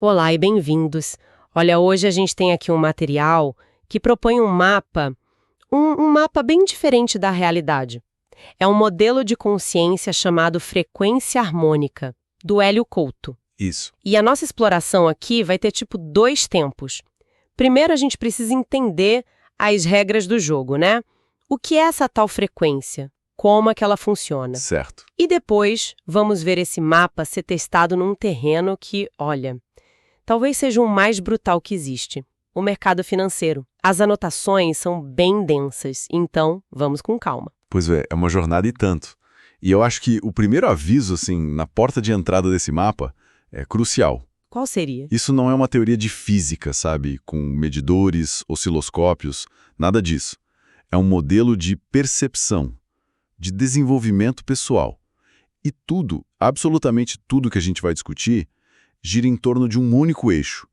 Olá e bem-vindos. Olha, hoje a gente tem aqui um material que propõe um mapa, um mapa bem diferente da realidade. É um modelo de consciência chamado frequência harmônica, do Hélio Couto. Isso. E a nossa exploração aqui vai ter tipo dois tempos. Primeiro a gente precisa entender as regras do jogo, né? O que é essa tal frequência? Como é que ela funciona? Certo. E depois vamos ver esse mapa ser testado num terreno que, olha, talvez seja o mais brutal que existe, o mercado financeiro. As anotações são bem densas, então vamos com calma. Pois é uma jornada e tanto. E eu acho que o primeiro aviso, assim, na porta de entrada desse mapa é crucial. Qual seria? Isso não é uma teoria de física, sabe? Com medidores, osciloscópios, nada disso. É um modelo de percepção, de desenvolvimento pessoal. E tudo, absolutamente tudo que a gente vai discutir, gira em torno de um único eixo.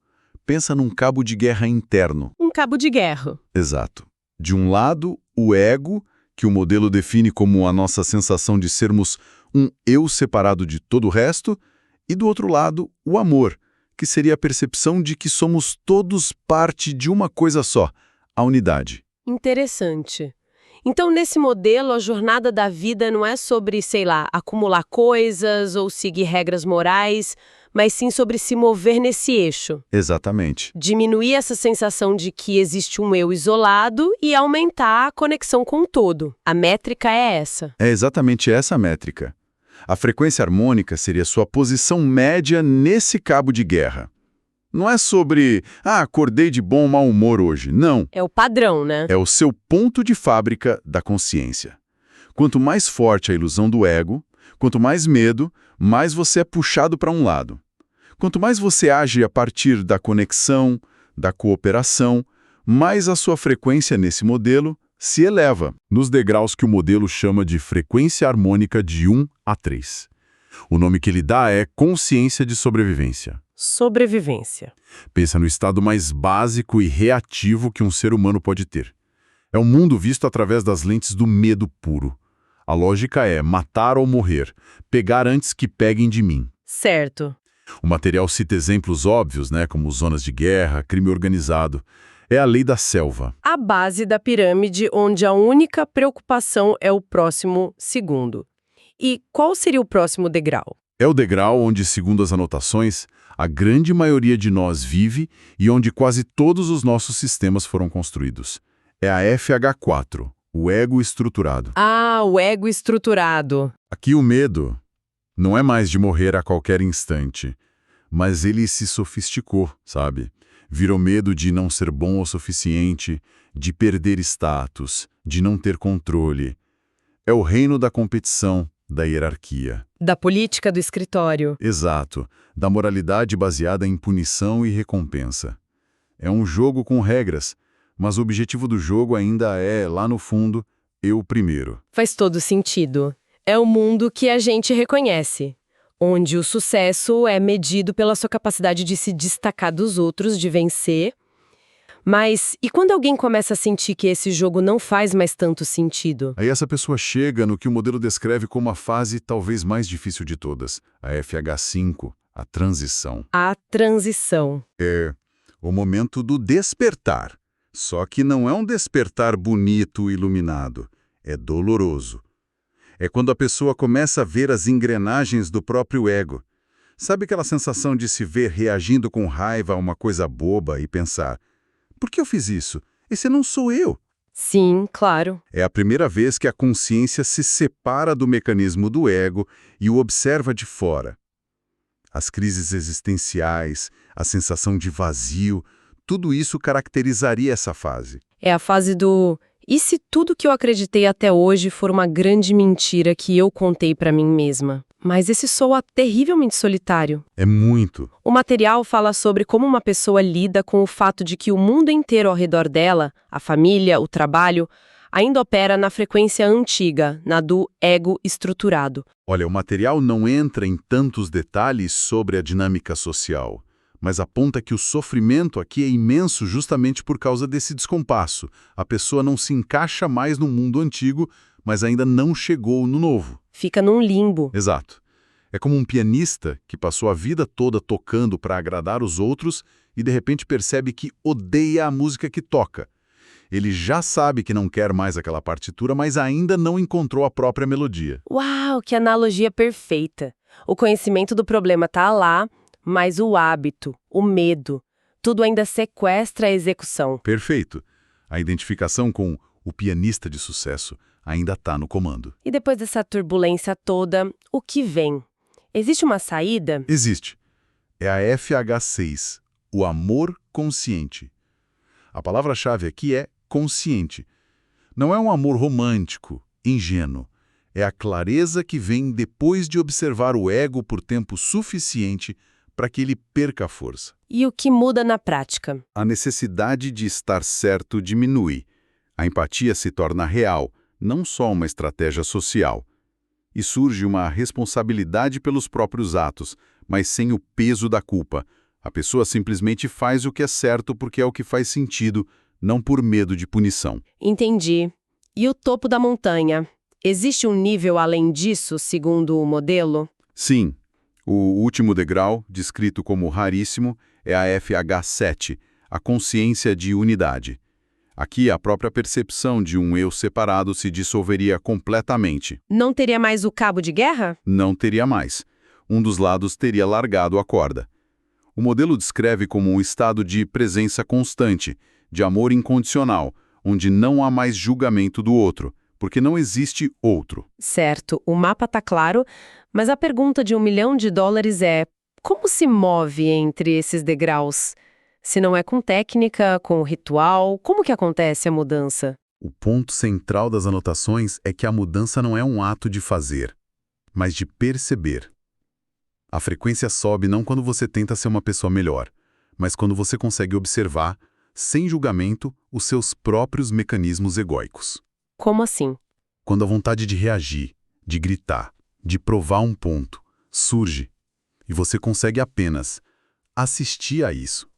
Pensa num cabo de guerra interno. Um cabo de guerra. Exato. De um lado, o ego, que o modelo define como a nossa sensação de sermos um eu separado de todo o resto, e do outro lado, o amor, que seria a percepção de que somos todos parte de uma coisa só, a unidade. Interessante. Então, nesse modelo, a jornada da vida não é sobre, sei lá, acumular coisas ou seguir regras morais, mas sim sobre se mover nesse eixo. Exatamente. Diminuir essa sensação de que existe um eu isolado e aumentar a conexão com o todo. A métrica é essa. É exatamente essa a métrica. A frequência harmônica seria sua posição média nesse cabo de guerra. Não é sobre, acordei de bom ou mau humor hoje. Não. É o padrão, né? É o seu ponto de fábrica da consciência. Quanto mais forte a ilusão do ego, quanto mais medo, mais você é puxado para um lado. Quanto mais você age a partir da conexão, da cooperação, mais a sua frequência nesse modelo se eleva, nos degraus que o modelo chama de frequência harmônica de 1 a 3. O nome que ele dá é consciência de sobrevivência. Sobrevivência. Pensa no estado mais básico e reativo que um ser humano pode ter. É um mundo visto através das lentes do medo puro. A lógica é matar ou morrer, pegar antes que peguem de mim. Certo. O material cita exemplos óbvios, como zonas de guerra, crime organizado. É a lei da selva. A base da pirâmide onde a única preocupação é o próximo segundo. E qual seria o próximo degrau? É o degrau onde, segundo as anotações, a grande maioria de nós vive e onde quase todos os nossos sistemas foram construídos. É a FH4, o ego estruturado. Ah, o ego estruturado. Aqui o medo não é mais de morrer a qualquer instante, mas ele se sofisticou, sabe? Virou medo de não ser bom o suficiente, de perder status, de não ter controle. É o reino da competição, da hierarquia. Da política do escritório. Exato, da moralidade baseada em punição e recompensa. É um jogo com regras, mas o objetivo do jogo ainda é, lá no fundo, eu primeiro. Faz todo sentido. É o mundo que a gente reconhece, onde o sucesso é medido pela sua capacidade de se destacar dos outros, de vencer. Mas e quando alguém começa a sentir que esse jogo não faz mais tanto sentido? Aí essa pessoa chega no que o modelo descreve como a fase talvez mais difícil de todas, a FH5, a transição. A transição. É o momento do despertar. Só que não é um despertar bonito e iluminado, é doloroso. É quando a pessoa começa a ver as engrenagens do próprio ego. Sabe aquela sensação de se ver reagindo com raiva a uma coisa boba e pensar: por que eu fiz isso? Esse não sou eu. Sim, claro. É a primeira vez que a consciência se separa do mecanismo do ego e o observa de fora. As crises existenciais, a sensação de vazio, tudo isso caracterizaria essa fase. É a fase do e se tudo que eu acreditei até hoje for uma grande mentira que eu contei pra mim mesma? Mas esse soa terrivelmente solitário. É muito. O material fala sobre como uma pessoa lida com o fato de que o mundo inteiro ao redor dela, a família, o trabalho, ainda opera na frequência antiga, na do ego estruturado. Olha, o material não entra em tantos detalhes sobre a dinâmica social, mas aponta que o sofrimento aqui é imenso justamente por causa desse descompasso. A pessoa não se encaixa mais no mundo antigo, mas ainda não chegou no novo. Fica num limbo. Exato. É como um pianista que passou a vida toda tocando para agradar os outros e de repente percebe que odeia a música que toca. Ele já sabe que não quer mais aquela partitura, mas ainda não encontrou a própria melodia. Uau, que analogia perfeita! O conhecimento do problema tá lá, mas o hábito, o medo, tudo ainda sequestra a execução. Perfeito. A identificação com o pianista de sucesso ainda está no comando. E depois dessa turbulência toda, o que vem? Existe uma saída? Existe. É a FH6, o amor consciente. A palavra-chave aqui é consciente. Não é um amor romântico, ingênuo. É a clareza que vem depois de observar o ego por tempo suficiente para que ele perca a força. E o que muda na prática? A necessidade de estar certo diminui. A empatia se torna real, não só uma estratégia social. E surge uma responsabilidade pelos próprios atos, mas sem o peso da culpa. A pessoa simplesmente faz o que é certo porque é o que faz sentido, não por medo de punição. Entendi. E o topo da montanha? Existe um nível além disso, segundo o modelo? Sim, o último degrau, descrito como raríssimo, é a FH7, a consciência de unidade. Aqui, a própria percepção de um eu separado se dissolveria completamente. Não teria mais o cabo de guerra? Não teria mais. Um dos lados teria largado a corda. O modelo descreve como um estado de presença constante, de amor incondicional, onde não há mais julgamento do outro, porque não existe outro. Certo, o mapa tá claro, mas a pergunta de $1 milhão é: como se move entre esses degraus? Se não é com técnica, com ritual, como que acontece a mudança? O ponto central das anotações é que a mudança não é um ato de fazer, mas de perceber. A frequência sobe não quando você tenta ser uma pessoa melhor, mas quando você consegue observar, sem julgamento, os seus próprios mecanismos egóicos. Como assim? Quando a vontade de reagir, de gritar, de provar um ponto, surge, e você consegue apenas assistir a isso,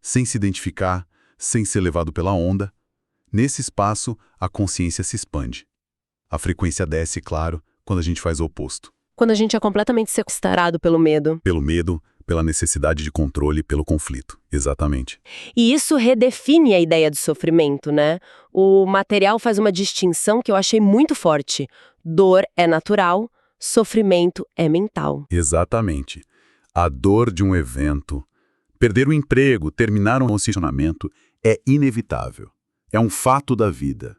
sem se identificar, sem ser levado pela onda. Nesse espaço, a consciência se expande. A frequência desce, claro, quando a gente faz o oposto. Quando a gente é completamente sequestrado pelo medo. Pelo medo, pela necessidade de controle, pelo conflito. Exatamente. E isso redefine a ideia de sofrimento, né? O material faz uma distinção que eu achei muito forte. Dor é natural, sofrimento é mental. Exatamente. A dor de um evento, perder o emprego, terminar um relacionamento, é inevitável. É um fato da vida.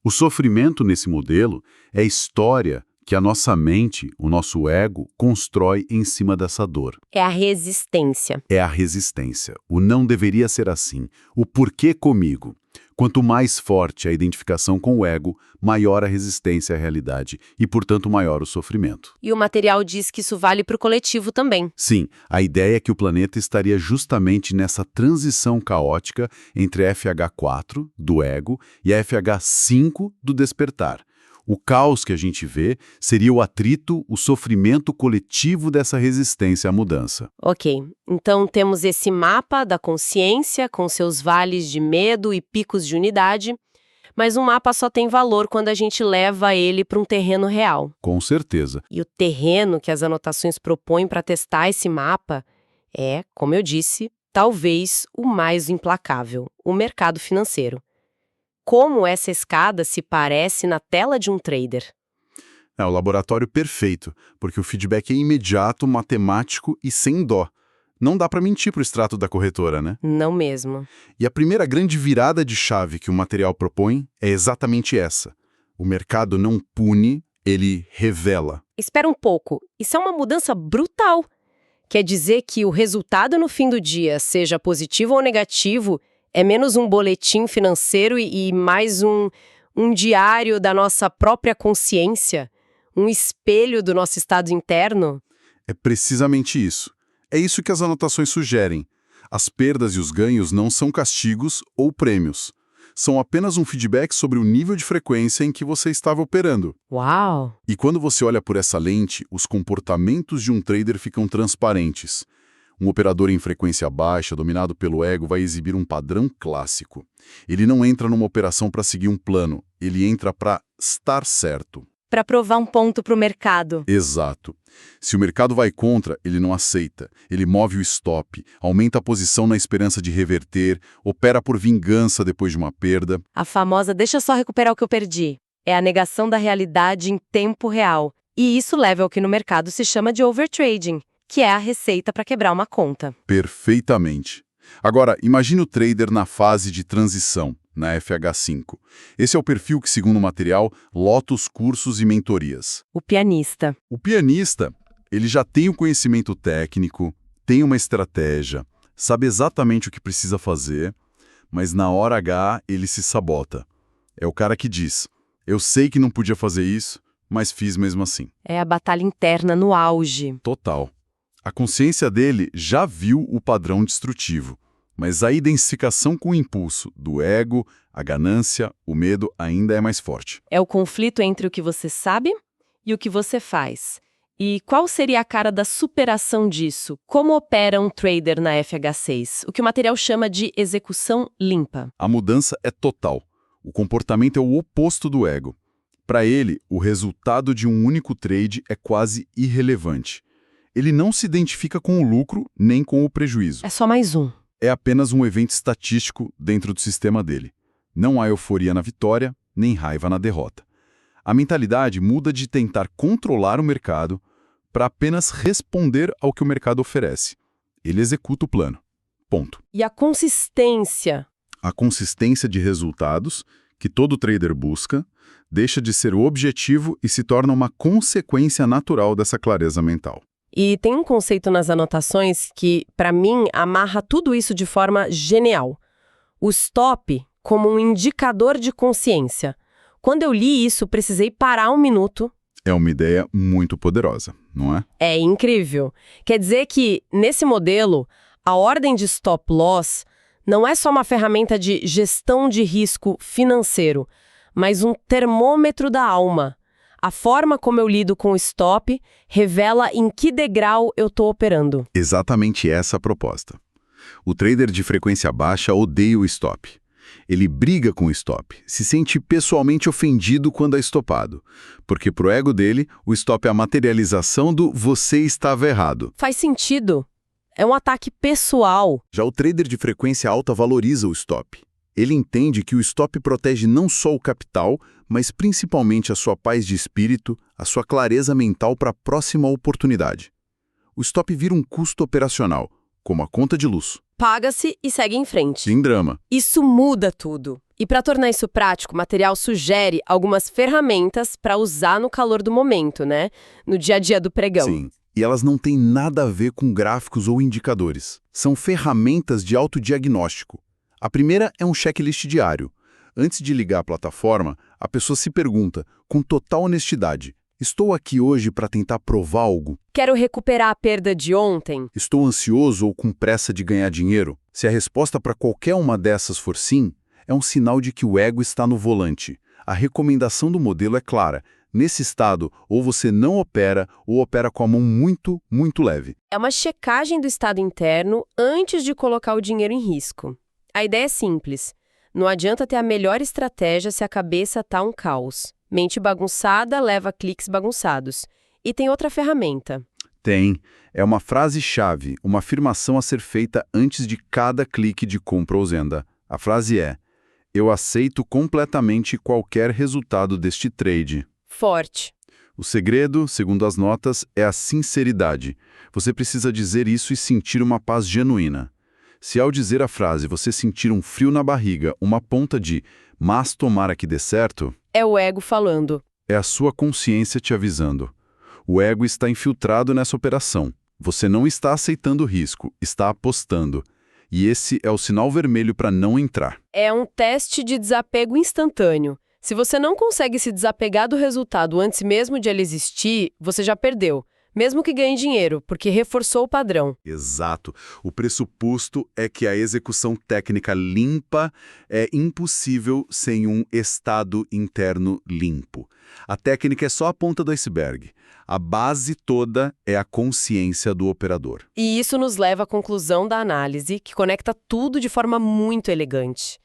O sofrimento nesse modelo é a história que a nossa mente, o nosso ego, constrói em cima dessa dor. É a resistência. É a resistência. O não deveria ser assim. O porquê comigo. Quanto mais forte a identificação com o ego, maior a resistência à realidade e, portanto, maior o sofrimento. E o material diz que isso vale para o coletivo também. Sim, a ideia é que o planeta estaria justamente nessa transição caótica entre a FH4, do ego, e a FH5, do despertar. O caos que a gente vê seria o atrito, o sofrimento coletivo dessa resistência à mudança. Ok, então temos esse mapa da consciência com seus vales de medo e picos de unidade, mas um mapa só tem valor quando a gente leva ele para um terreno real. Com certeza. E o terreno que as anotações propõem para testar esse mapa é, como eu disse, talvez o mais implacável, o mercado financeiro. Como essa escada se parece na tela de um trader. É o laboratório perfeito, porque o feedback é imediato, matemático e sem dó. Não dá para mentir pro extrato da corretora, né? Não mesmo. E a primeira grande virada de chave que o material propõe é exatamente essa. O mercado não pune, ele revela. Espera um pouco, isso é uma mudança brutal. Quer dizer que o resultado no fim do dia, seja positivo ou negativo, é menos um boletim financeiro e mais um diário da nossa própria consciência? Um espelho do nosso estado interno? É precisamente isso. É isso que as anotações sugerem. As perdas e os ganhos não são castigos ou prêmios. São apenas um feedback sobre o nível de frequência em que você estava operando. Uau! E quando você olha por essa lente, os comportamentos de um trader ficam transparentes. Um operador em frequência baixa, dominado pelo ego, vai exibir um padrão clássico. Ele não entra numa operação para seguir um plano, ele entra para estar certo. para provar um ponto para o mercado. Exato. Se o mercado vai contra, ele não aceita. Ele move o stop, aumenta a posição na esperança de reverter, opera por vingança depois de uma perda. A famosa deixa só recuperar o que eu perdi. É a negação da realidade em tempo real. E isso leva ao que no mercado se chama de overtrading, que é a receita para quebrar uma conta. Perfeitamente. Agora, imagine o trader na fase de transição, na FH5. Esse é o perfil que, segundo o material, lota os cursos e mentorias. O pianista. O pianista, ele já tem o conhecimento técnico, tem uma estratégia, sabe exatamente o que precisa fazer, mas na hora H ele se sabota. É o cara que diz, eu sei que não podia fazer isso, mas fiz mesmo assim. É a batalha interna no auge. Total. A consciência dele já viu o padrão destrutivo, mas a identificação com o impulso do ego, a ganância, o medo ainda é mais forte. É o conflito entre o que você sabe e o que você faz. E qual seria a cara da superação disso? Como opera um trader na FH6? O que o material chama de execução limpa. A mudança é total. O comportamento é o oposto do ego. Para ele, o resultado de um único trade é quase irrelevante. Ele não se identifica com o lucro nem com o prejuízo. É só mais um. É apenas um evento estatístico dentro do sistema dele. Não há euforia na vitória, nem raiva na derrota. A mentalidade muda de tentar controlar o mercado para apenas responder ao que o mercado oferece. Ele executa o plano. Ponto. E a consistência? A consistência de resultados, que todo trader busca, deixa de ser o objetivo e se torna uma consequência natural dessa clareza mental. E tem um conceito nas anotações que, para mim, amarra tudo isso de forma genial. O stop como um indicador de consciência. Quando eu li isso, precisei parar um minuto. É uma ideia muito poderosa, não é? É incrível. Quer dizer que, nesse modelo, a ordem de stop loss não é só uma ferramenta de gestão de risco financeiro, mas um termômetro da alma. A forma como eu lido com o stop revela em que degrau eu estou operando. Exatamente essa a proposta. O trader de frequência baixa odeia o stop. Ele briga com o stop, se sente pessoalmente ofendido quando é estopado, porque pro ego dele, o stop é a materialização do você estava errado. Faz sentido. É um ataque pessoal. Já o trader de frequência alta valoriza o stop. Ele entende que o stop protege não só o capital, mas principalmente a sua paz de espírito, a sua clareza mental para a próxima oportunidade. O stop vira um custo operacional, como a conta de luz. Paga-se e segue em frente. Sem drama. Isso muda tudo. E para tornar isso prático, o material sugere algumas ferramentas para usar no calor do momento, né? No dia a dia do pregão. Sim. E elas não têm nada a ver com gráficos ou indicadores. São ferramentas de autodiagnóstico. A primeira é um checklist diário. Antes de ligar a plataforma, a pessoa se pergunta, com total honestidade, estou aqui hoje para tentar provar algo? Quero recuperar a perda de ontem? Estou ansioso ou com pressa de ganhar dinheiro? Se a resposta para qualquer uma dessas for sim, é um sinal de que o ego está no volante. A recomendação do modelo é clara. Nesse estado, ou você não opera, ou opera com a mão muito, muito leve. É uma checagem do estado interno antes de colocar o dinheiro em risco. A ideia é simples. Não adianta ter a melhor estratégia se a cabeça tá um caos. Mente bagunçada leva a cliques bagunçados. E tem outra ferramenta. Tem. É uma frase-chave, uma afirmação a ser feita antes de cada clique de compra ou venda. A frase é: eu aceito completamente qualquer resultado deste trade. Forte. O segredo, segundo as notas, é a sinceridade. Você precisa dizer isso e sentir uma paz genuína. Se ao dizer a frase você sentir um frio na barriga, uma ponta de "mas tomara que dê certo", é o ego falando. É a sua consciência te avisando. O ego está infiltrado nessa operação. Você não está aceitando o risco, está apostando. E esse é o sinal vermelho para não entrar. É um teste de desapego instantâneo. Se você não consegue se desapegar do resultado antes mesmo de ele existir, você já perdeu. Mesmo que ganhe dinheiro, porque reforçou o padrão. Exato. O pressuposto é que a execução técnica limpa é impossível sem um estado interno limpo. A técnica é só a ponta do iceberg. A base toda é a consciência do operador. E isso nos leva à conclusão da análise, que conecta tudo de forma muito elegante.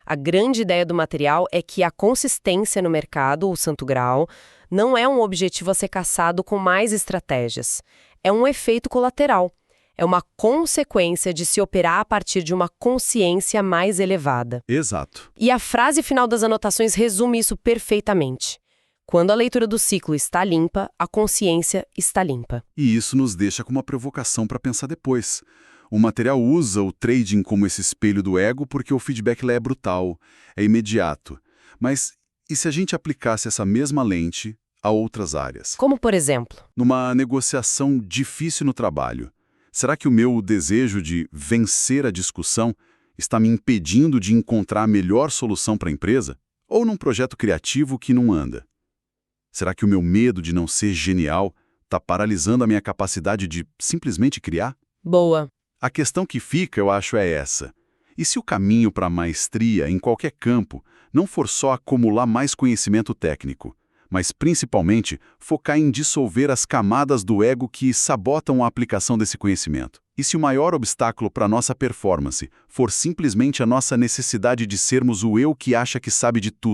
A grande ideia do material é que a consistência no mercado, o santo grau, não é um objetivo a ser caçado com mais estratégias. É um efeito colateral. É uma consequência de se operar a partir de uma consciência mais elevada. Exato. E a frase final das anotações resume isso perfeitamente. Quando a leitura do ciclo está limpa, a consciência está limpa. E isso nos deixa com uma provocação para pensar depois. O material usa o trading como esse espelho do ego porque o feedback lá é brutal, é imediato. Mas e se a gente aplicasse essa mesma lente a outras áreas? Como, por exemplo? Numa negociação difícil no trabalho, será que o meu desejo de vencer a discussão está me impedindo de encontrar a melhor solução para a empresa? Ou num projeto criativo que não anda? Será que o meu medo de não ser genial está paralisando a minha capacidade de simplesmente criar? Boa. A questão que fica, eu acho, é essa. E se o caminho para a maestria, em qualquer campo, não for só acumular mais conhecimento técnico, mas principalmente focar em dissolver as camadas do ego que sabotam a aplicação desse conhecimento? E se o maior obstáculo para a nossa performance for simplesmente a nossa necessidade de sermos o eu que acha que sabe de tudo?